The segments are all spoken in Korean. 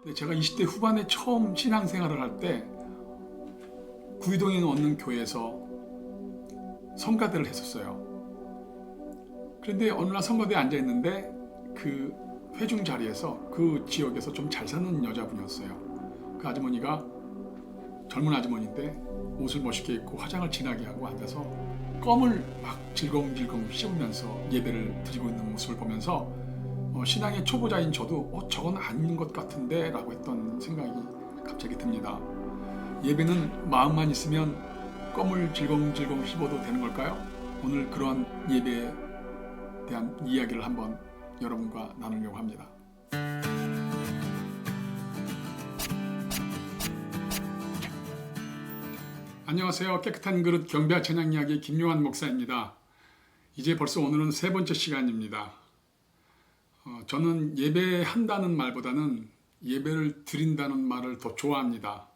근데 제가 20대 후반에 처음 신앙생활을 할 때 구이동에 있는 어느 교회에서 성가대를 했었어요. 그런데 어느 날 성가대에 앉아 있는데 그 회중 자리에서 그 지역에서 좀 잘 사는 여자분이었어요. 그 아주머니가 젊은 아주머니인데 옷을 멋있게 입고 화장을 진하게 하고 앉아서 껌을 막 질겅질겅 씹으면서 예배를 드리고 있는 모습을 보면서 신앙의 초보자인 저도 저건 아닌 것 같은데 라고 했던 생각이 갑자기 듭니다. 예배는 마음만 있으면 껌을 질겅질겅 씹어도 되는 걸까요? 오늘 그러한 예배에 대한 이야기를 한번 여러분과 나누려고 합니다. 안녕하세요. 깨끗한 그릇 경배와 찬양 이야기 김요한 목사입니다. 이제 벌써 오늘은 세 번째 시간입니다. 저는 예배한다는 말보다는 예배를 드린다는 말을 더 좋아합니다.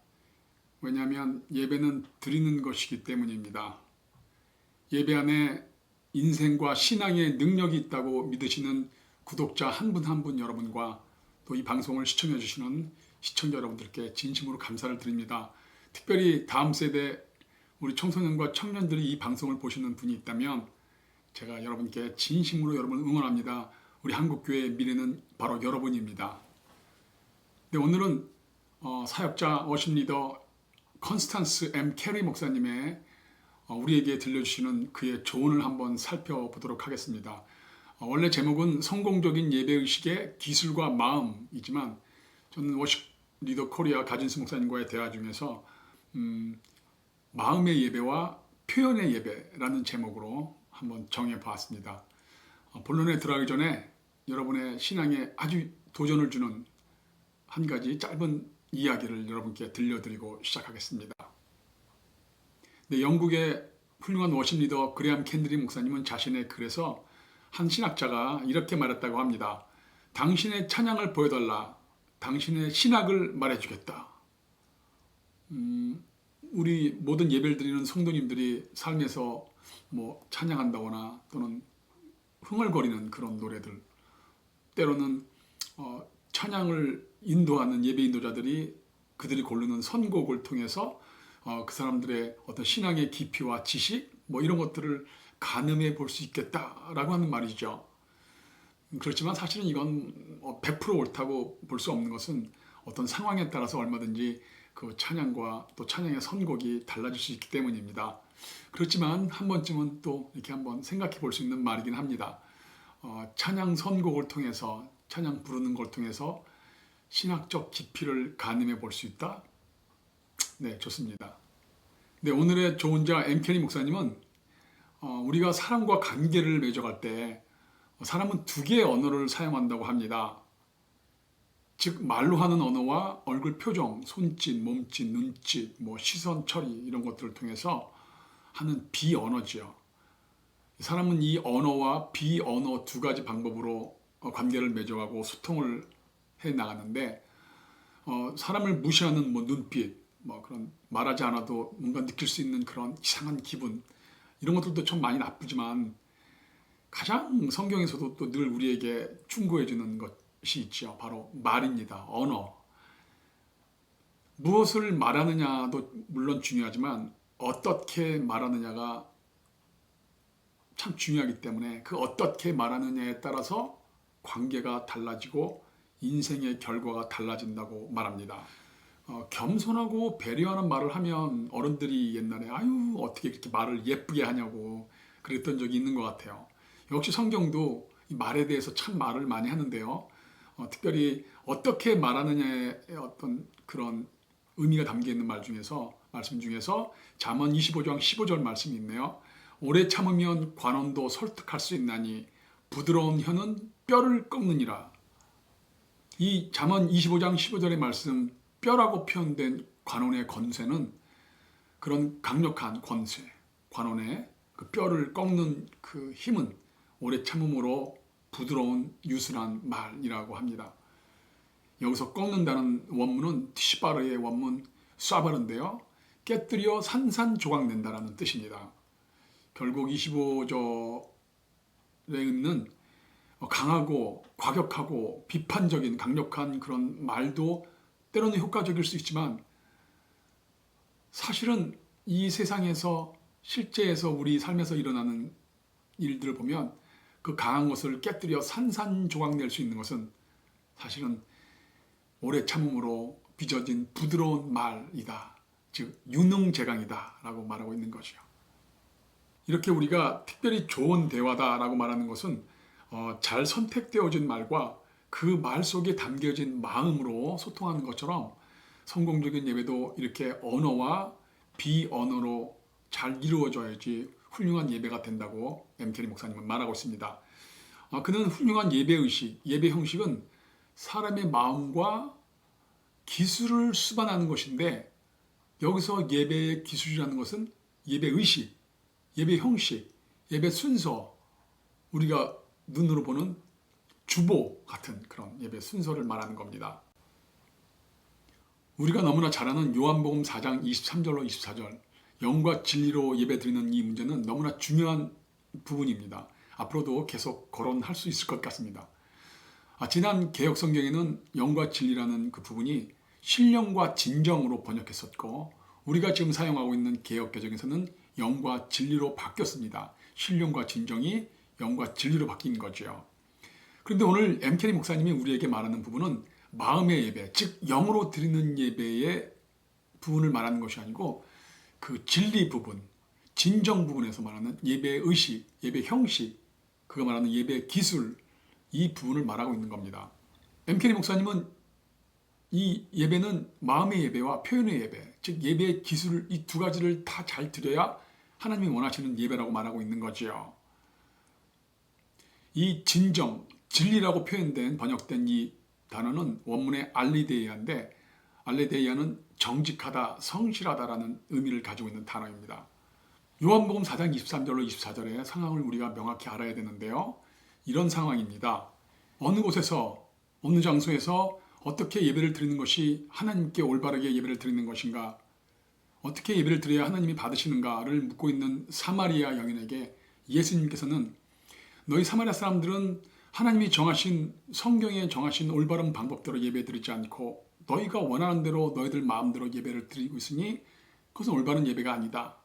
왜냐하면 예배는 드리는 것이기 때문입니다. 예배 안에 인생과 신앙의 능력이 있다고 믿으시는 구독자 한 분 한 분 여러분과 또 이 방송을 시청해 주시는 시청자 여러분들께 진심으로 감사를 드립니다. 특별히 다음 세대 우리 청소년과 청년들이 이 방송을 보시는 분이 있다면 제가 여러분께 진심으로 여러분을 응원합니다. 우리 한국교회의 미래는 바로 여러분입니다. 네, 오늘은 사역자 워십리더 컨스탄스 M. 캐리 목사님의 우리에게 들려주시는 그의 조언을 한번 살펴보도록 하겠습니다. 원래 제목은 성공적인 예배의식의 기술과 마음이지만 저는 워십리더 코리아 가진스 목사님과의 대화 중에서 마음의 예배와 표현의 예배라는 제목으로 한번 정해보았습니다. 본론에 들어가기 전에 여러분의 신앙에 아주 도전을 주는 한 가지 짧은 이야기를 여러분께 들려드리고 시작하겠습니다. 네, 영국의 훌륭한 워십 리더 그레암 캔드리 목사님은 자신의 글에서 한 신학자가 이렇게 말했다고 합니다. 당신의 찬양을 보여달라. 당신의 신학을 말해주겠다. 우리 모든 예배를 드리는 성도님들이 삶에서 찬양한다거나 또는 흥얼거리는 그런 노래들, 때로는 찬양을 인도하는 예배 인도자들이 그들이 고르는 선곡을 통해서 그 사람들의 어떤 신앙의 깊이와 지식 이런 것들을 가늠해 볼 수 있겠다라고 하는 말이죠. 그렇지만 사실은 이건 100% 옳다고 볼 수 없는 것은 어떤 상황에 따라서 얼마든지 그 찬양과 또 찬양의 선곡이 달라질 수 있기 때문입니다. 그렇지만 한 번쯤은 또 이렇게 한번 생각해 볼 수 있는 말이긴 합니다. 찬양 선곡을 통해서 찬양 부르는 걸 통해서 신학적 깊이를 가늠해 볼 수 있다? 네, 좋습니다. 네, 오늘의 조언자 엠케니 목사님은 우리가 사람과 관계를 맺어갈 때 사람은 두 개의 언어를 사용한다고 합니다. 즉 말로 하는 언어와 얼굴 표정, 손짓, 몸짓, 눈짓, 시선 처리 이런 것들을 통해서 하는 비언어지요. 사람은 이 언어와 비언어 두 가지 방법으로 관계를 맺어가고 소통을 해 나가는데 사람을 무시하는 눈빛, 그런 말하지 않아도 뭔가 느낄 수 있는 그런 이상한 기분 이런 것들도 좀 많이 나쁘지만 가장 성경에서도 또 늘 우리에게 충고해 주는 것이 있죠. 바로 말입니다. 언어. 무엇을 말하느냐도 물론 중요하지만 어떻게 말하느냐가 참 중요하기 때문에 그 어떻게 말하느냐에 따라서 관계가 달라지고 인생의 결과가 달라진다고 말합니다. 겸손하고 배려하는 말을 하면 어른들이 옛날에 아유 어떻게 그렇게 말을 예쁘게 하냐고 그랬던 적이 있는 것 같아요. 역시 성경도 이 말에 대해서 참 말을 많이 하는데요. 특별히 어떻게 말하느냐에 어떤 그런 의미가 담겨 있는 말씀 중에서 잠언 25장 15절 말씀이 있네요. 오래 참으면 관원도 설득할 수 있나니 부드러운 혀는 뼈를 꺾느니라. 이 잠언 25장 15절의 말씀 뼈라고 표현된 관원의 권세는 그런 강력한 권세, 관원의 그 뼈를 꺾는 그 힘은 오래 참음으로 부드러운 유순한 말이라고 합니다. 여기서 꺾는다는 원문은 티시바르의 원문 쏴바른데요. 깨뜨려 산산조각 낸다라는 뜻입니다. 결국 25절에 있는 강하고 과격하고 비판적인 강력한 그런 말도 때로는 효과적일 수 있지만 사실은 이 세상에서 실제에서 우리 삶에서 일어나는 일들을 보면 그 강한 것을 깨뜨려 산산조각 낼 수 있는 것은 사실은 오래 참음으로 빚어진 부드러운 말이다. 즉 유능제강이다 라고 말하고 있는 것이요. 이렇게 우리가 특별히 좋은 대화다라고 말하는 것은 잘 선택되어진 말과 그 말 속에 담겨진 마음으로 소통하는 것처럼 성공적인 예배도 이렇게 언어와 비언어로 잘 이루어져야지 훌륭한 예배가 된다고 엠케리 목사님은 말하고 있습니다. 그는 훌륭한 예배의식, 예배 형식은 사람의 마음과 기술을 수반하는 것인데 여기서 예배의 기술이라는 것은 예배의식, 예배 형식, 예배 순서, 우리가 눈으로 보는 주보 같은 그런 예배 순서를 말하는 겁니다. 우리가 너무나 잘 아는 요한복음 4장 23절로 24절 영과 진리로 예배 드리는 이 문제는 너무나 중요한 부분입니다. 앞으로도 계속 거론할 수 있을 것 같습니다. 지난 개역 성경에는 영과 진리라는 그 부분이 신령과 진정으로 번역했었고 우리가 지금 사용하고 있는 개역 개정에서는 영과 진리로 바뀌었습니다. 신령과 진정이 영과 진리로 바뀐 거죠. 그런데 오늘 엠케리 목사님이 우리에게 말하는 부분은 마음의 예배, 즉 영으로 드리는 예배의 부분을 말하는 것이 아니고 그 진리 부분, 진정 부분에서 말하는 예배 의식, 예배 형식, 그가 말하는 예배 기술, 이 부분을 말하고 있는 겁니다. 엠케리 목사님은 이 예배는 마음의 예배와 표현의 예배, 즉 예배의 기술 이 두 가지를 다 잘 드려야 하나님이 원하시는 예배라고 말하고 있는 거지요. 이 진정, 진리라고 표현된 번역된 이 단어는 원문의 알리데이아인데 알리데이아는 정직하다, 성실하다라는 의미를 가지고 있는 단어입니다. 요한복음 4장 23절로 24절의 상황을 우리가 명확히 알아야 되는데요. 이런 상황입니다. 어느 곳에서, 어느 장소에서 어떻게 예배를 드리는 것이 하나님께 올바르게 예배를 드리는 것인가, 어떻게 예배를 드려야 하나님이 받으시는가를 묻고 있는 사마리아 여인에게 예수님께서는 너희 사마리아 사람들은 하나님이 정하신 성경에 정하신 올바른 방법대로 예배 드리지 않고 너희가 원하는 대로 너희들 마음대로 예배를 드리고 있으니 그것은 올바른 예배가 아니다.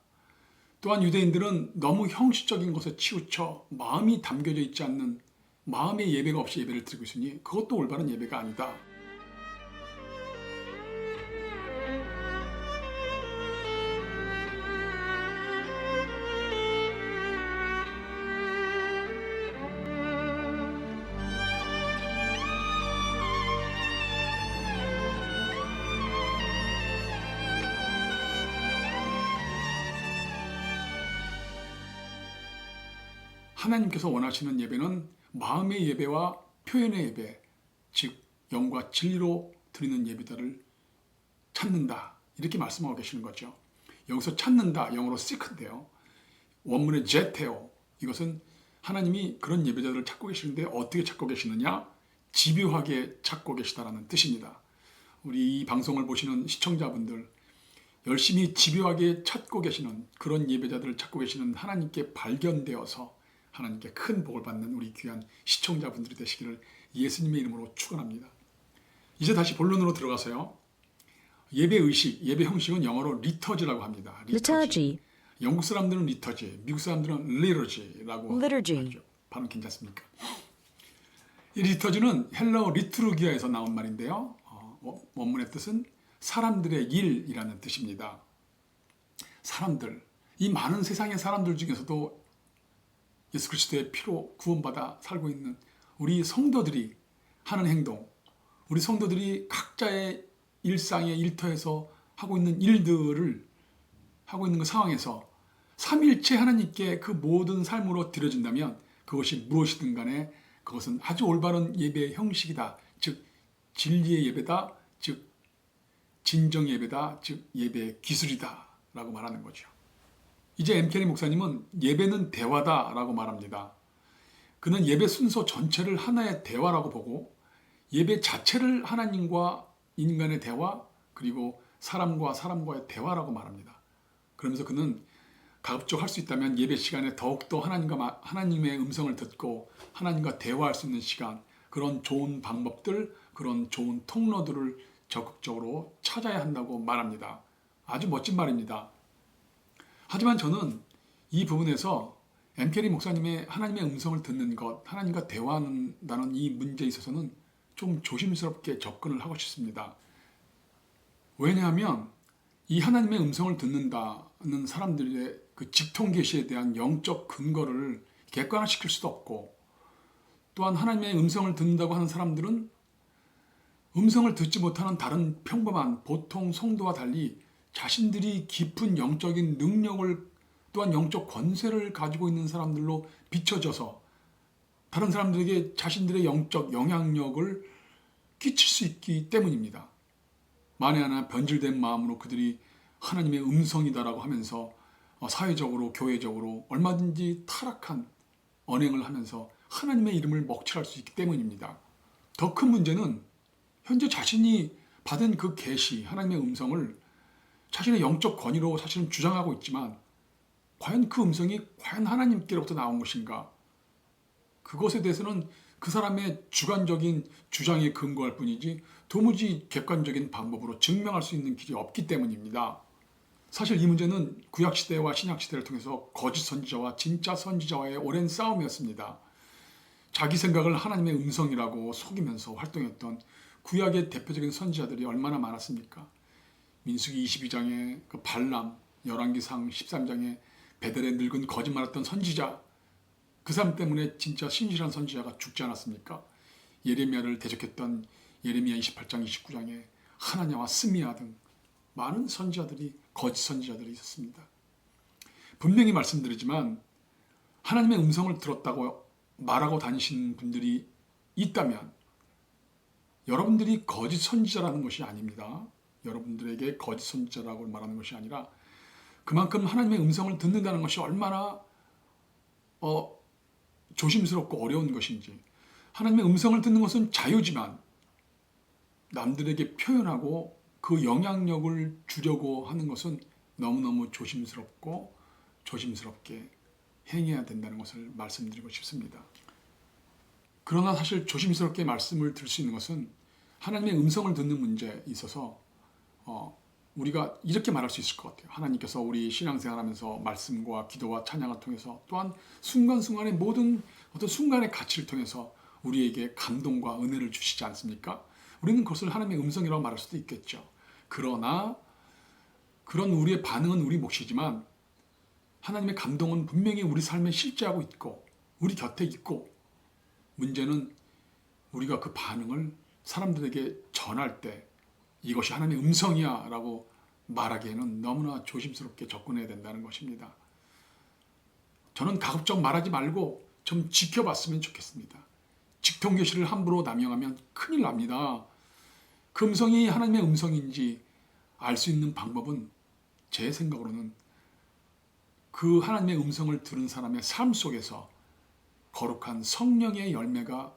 또한 유대인들은 너무 형식적인 것에 치우쳐 마음이 담겨져 있지 않는 마음의 예배가 없이 예배를 드리고 있으니 그것도 올바른 예배가 아니다. 하나님께서 원하시는 예배는 마음의 예배와 표현의 예배, 즉 영과 진리로 드리는 예배다를 찾는다. 이렇게 말씀하고 계시는 거죠. 여기서 찾는다, 영어로 seek인데요. 원문의 제테오, 이것은 하나님이 그런 예배자들을 찾고 계시는데 어떻게 찾고 계시느냐? 집요하게 찾고 계시다라는 뜻입니다. 우리 이 방송을 보시는 시청자분들, 열심히 집요하게 찾고 계시는 그런 예배자들을 찾고 계시는 하나님께 발견되어서 하나님께 큰 복을 받는 우리 귀한 시청자분들이 되시기를 예수님의 이름으로 축원합니다. 이제 다시 본론으로 들어가서요. 예배 의식, 예배 형식은 영어로 리터지라고 합니다. 리터지. 영국 사람들은 리터지, 미국 사람들은 리터지라고 하죠. 발음 괜찮습니까? 이 리터지는 헬라어 리투르기아에서 나온 말인데요. 원문의 뜻은 사람들의 일이라는 뜻입니다. 사람들, 이 많은 세상의 사람들 중에서도 예수 그리스도의 피로 구원받아 살고 있는 우리 성도들이 하는 행동, 우리 성도들이 각자의 일상의 일터에서 하고 있는 일들을 하고 있는 그 상황에서 삼일체 하나님께 그 모든 삶으로 드려진다면 그것이 무엇이든 간에 그것은 아주 올바른 예배의 형식이다. 즉 진리의 예배다. 즉 진정의 예배다. 즉 예배의 기술이다 라고 말하는 거죠. 이제 엠케리 목사님은 예배는 대화다라고 말합니다. 그는 예배 순서 전체를 하나의 대화라고 보고 예배 자체를 하나님과 인간의 대화 그리고 사람과 사람과의 대화라고 말합니다. 그러면서 그는 가급적 할 수 있다면 예배 시간에 더욱더 하나님의 음성을 듣고 하나님과 대화할 수 있는 시간, 그런 좋은 방법들, 그런 좋은 통로들을 적극적으로 찾아야 한다고 말합니다. 아주 멋진 말입니다. 하지만 저는 이 부분에서 엠케리 목사님의 하나님의 음성을 듣는 것, 하나님과 대화한다는 이 문제에 있어서는 좀 조심스럽게 접근을 하고 싶습니다. 왜냐하면 이 하나님의 음성을 듣는다는 사람들의 그 직통 계시에 대한 영적 근거를 객관화시킬 수도 없고, 또한 하나님의 음성을 듣는다고 하는 사람들은 음성을 듣지 못하는 다른 평범한 보통 성도와 달리 자신들이 깊은 영적인 능력을 또한 영적 권세를 가지고 있는 사람들로 비춰져서 다른 사람들에게 자신들의 영적 영향력을 끼칠 수 있기 때문입니다. 만에 하나 변질된 마음으로 그들이 하나님의 음성이다라고 하면서 사회적으로 교회적으로 얼마든지 타락한 언행을 하면서 하나님의 이름을 먹칠할 수 있기 때문입니다. 더 큰 문제는 현재 자신이 받은 그 계시, 하나님의 음성을 자신의 영적 권위로 사실은 주장하고 있지만 과연 그 음성이 과연 하나님께로부터 나온 것인가? 그것에 대해서는 그 사람의 주관적인 주장에 근거할 뿐이지 도무지 객관적인 방법으로 증명할 수 있는 길이 없기 때문입니다. 사실 이 문제는 구약시대와 신약시대를 통해서 거짓 선지자와 진짜 선지자와의 오랜 싸움이었습니다. 자기 생각을 하나님의 음성이라고 속이면서 활동했던 구약의 대표적인 선지자들이 얼마나 많았습니까? 민수기 22장에 그 발람, 열왕기상 13장에 베델에 늙은 거짓말했던 선지자, 그 사람 때문에 진짜 신실한 선지자가 죽지 않았습니까? 예레미야를 대적했던 예레미야 28장 29장에 하나냐와 스미야 등 많은 선지자들이 거짓 선지자들이 있었습니다. 분명히 말씀드리지만 하나님의 음성을 들었다고 말하고 다니시는 분들이 있다면 여러분들이 거짓 선지자라는 것이 아닙니다. 여러분들에게 거짓 선지자라고 말하는 것이 아니라 그만큼 하나님의 음성을 듣는다는 것이 얼마나 조심스럽고 어려운 것인지, 하나님의 음성을 듣는 것은 자유지만 남들에게 표현하고 그 영향력을 주려고 하는 것은 너무너무 조심스럽고 조심스럽게 행해야 된다는 것을 말씀드리고 싶습니다. 그러나 사실 조심스럽게 말씀을 드릴 수 있는 것은 하나님의 음성을 듣는 문제에 있어서 우리가 이렇게 말할 수 있을 것 같아요. 하나님께서 우리 신앙생활하면서 말씀과 기도와 찬양을 통해서 또한 순간순간의 모든 어떤 순간의 가치를 통해서 우리에게 감동과 은혜를 주시지 않습니까? 우리는 그것을 하나님의 음성이라고 말할 수도 있겠죠. 그러나 그런 우리의 반응은 우리 몫이지만 하나님의 감동은 분명히 우리 삶에 실제하고 있고 우리 곁에 있고, 문제는 우리가 그 반응을 사람들에게 전할 때 이것이 하나님의 음성이야 라고 말하기에는 너무나 조심스럽게 접근해야 된다는 것입니다. 저는 가급적 말하지 말고 좀 지켜봤으면 좋겠습니다. 직통계시를 함부로 남용하면 큰일 납니다. 그 음성이 하나님의 음성인지 알 수 있는 방법은 제 생각으로는 그 하나님의 음성을 들은 사람의 삶 속에서 거룩한 성령의 열매가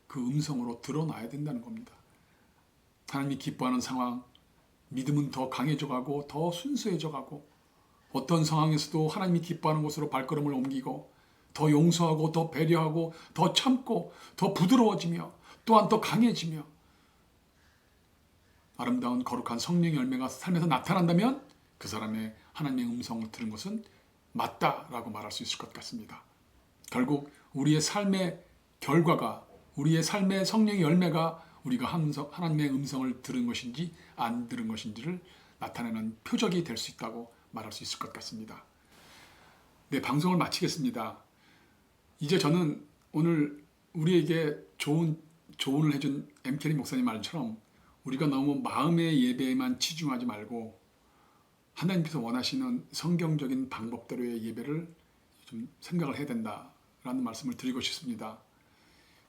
그 음성으로 드러나야 된다는 겁니다. 하나님이 기뻐하는 상황, 믿음은 더 강해져 가고 더 순수해져 가고, 어떤 상황에서도 하나님이 기뻐하는 곳으로 발걸음을 옮기고 더 용서하고 더 배려하고 더 참고 더 부드러워지며 또한 더 강해지며 아름다운 거룩한 성령의 열매가 삶에서 나타난다면 그 사람의 하나님의 음성을 들은 것은 맞다라고 말할 수 있을 것 같습니다. 결국 우리의 삶의 결과가, 우리의 삶의 성령의 열매가 우리가 하나님의 음성을 들은 것인지 안 들은 것인지를 나타내는 표적이 될 수 있다고 말할 수 있을 것 같습니다. 네, 방송을 마치겠습니다. 이제 저는 오늘 우리에게 좋은 조언을 해준 엠케리 목사님 말처럼 우리가 너무 마음의 예배에만 치중하지 말고 하나님께서 원하시는 성경적인 방법대로의 예배를 좀 생각을 해야 된다라는 말씀을 드리고 싶습니다.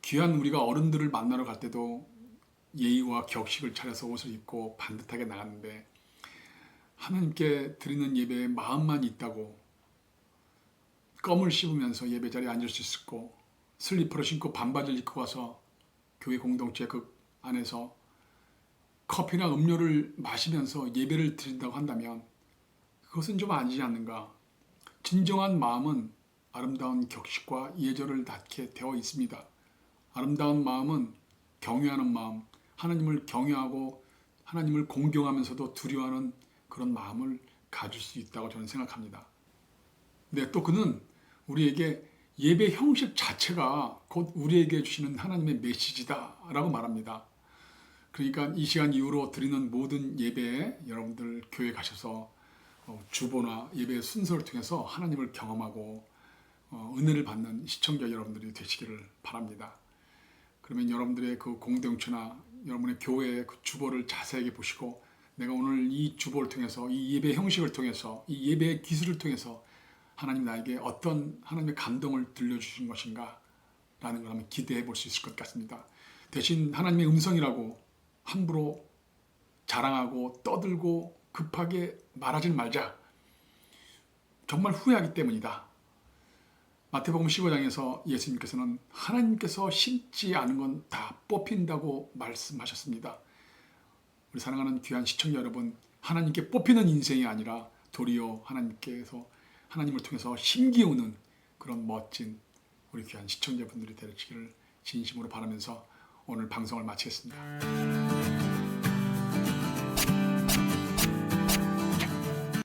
귀한 우리가 어른들을 만나러 갈 때도 예의와 격식을 차려서 옷을 입고 반듯하게 나갔는데 하나님께 드리는 예배에 마음만 있다고 껌을 씹으면서 예배 자리에 앉을 수 있었고 슬리퍼를 신고 반바지를 입고 와서 교회 공동체 그 안에서 커피나 음료를 마시면서 예배를 드린다고 한다면 그것은 좀 아니지 않는가. 진정한 마음은 아름다운 격식과 예절을 낳게 되어 있습니다. 아름다운 마음은 경외하는 마음, 하나님을 경외하고 하나님을 공경하면서도 두려워하는 그런 마음을 가질 수 있다고 저는 생각합니다. 네, 또 그는 우리에게 예배 형식 자체가 곧 우리에게 주시는 하나님의 메시지다라고 말합니다. 그러니까 이 시간 이후로 드리는 모든 예배에 여러분들 교회 가셔서 주보나 예배 순서를 통해서 하나님을 경험하고 은혜를 받는 시청자 여러분들이 되시기를 바랍니다. 그러면 여러분들의 그 공동체나 여러분의 교회의 그 주보를 자세하게 보시고 내가 오늘 이 주보를 통해서 이 예배 형식을 통해서 이 예배의 기술을 통해서 하나님 나에게 어떤 하나님의 감동을 들려주신 것인가 라는 걸 한번 기대해 볼 수 있을 것 같습니다. 대신 하나님의 음성이라고 함부로 자랑하고 떠들고 급하게 말하지 말자. 정말 후회하기 때문이다. 마태복음 15장에서 예수님께서는 하나님께서 심지 않은 건 다 뽑힌다고 말씀하셨습니다. 우리 사랑하는 귀한 시청자 여러분, 하나님께 뽑히는 인생이 아니라 도리어 하나님께서 하나님을 통해서 심기우는 그런 멋진 우리 귀한 시청자분들이 되시기를 진심으로 바라면서 오늘 방송을 마치겠습니다.